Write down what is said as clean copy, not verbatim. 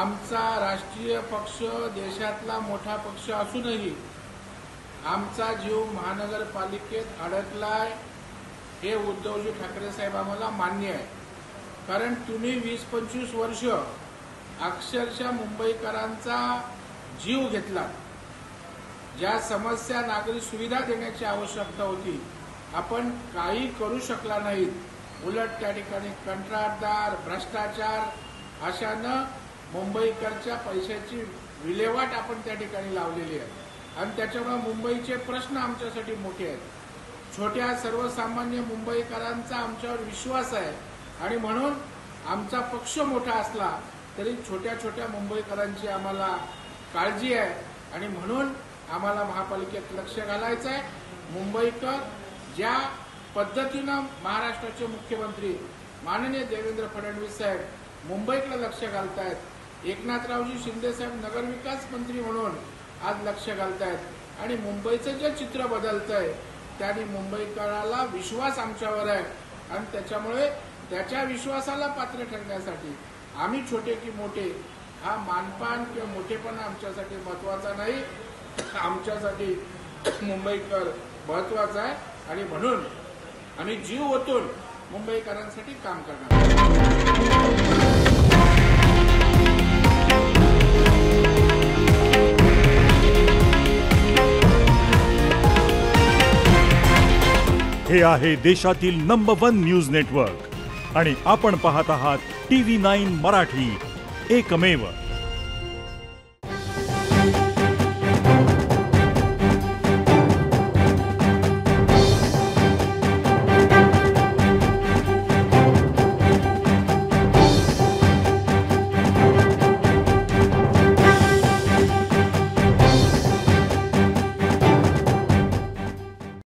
आमचा राष्ट्रीय पक्ष देशातला मोठा पक्ष असूनही आमचा जीव महानगरपालिकेत अडकलाय हे उद्धवजी ठाकरे साहेब आम्हाला मान्य आहे। कारण तुम्ही 20-25 वर्ष अक्षरशः मुंबईकरांचा जीव घेतला। ज्या समस्या नागरी सुविधा देण्याची आवश्यकता होती आपण काही करू शकला नाही। उलट त्या ठिकाणी कंत्राटदार भ्रष्टाचार अशानं मुंबईकरच्या पैशाची विल्हेवाट आपण त्या ठिकाणी लावलेली आहे आणि त्याच्यामुळे मुंबईचे प्रश्न आमच्यासाठी मोठे आहेत। छोट्या सर्वसामान्य मुंबईकरांचा आमच्यावर विश्वास आहे आणि म्हणून आमचा पक्ष मोठा असला तरी छोट्या छोट्या मुंबईकरांची आम्हाला काळजी आहे आणि म्हणून आम्हाला महापालिकेत लक्ष घालायचं आहे। मुंबईकर ज्या पद्धतीने महाराष्ट्राचे मुख्यमंत्री माननीय देवेंद्र फडणवीस साहेब मुंबईकडे लक्ष घालतायत, एकनाथरावजी शिंदे साहेब नगरविकास मंत्री म्हणून आज लक्ष घालतायत आणि मुंबईचं जे चित्र बदलतंय त्याने मुंबईकराला विश्वास आमच्यावर आहे आणि त्याच्यामुळे त्याच्या विश्वासाला पात्र ठरण्यासाठी आम्ही छोटे की मोठे हा मानपान किंवा मोठेपणा आमच्यासाठी महत्त्वाचा नाही, आमच्यासाठी मुंबईकर महत्त्वाचा आहे आणि म्हणून आम्ही जीव ओतून मुंबईकरांसाठी काम करणार। हे आहे देशातील नंबर 1 न्यूज नेटवर्क आणि आपण पाहत आहात TV9 मराठी, एकमेव।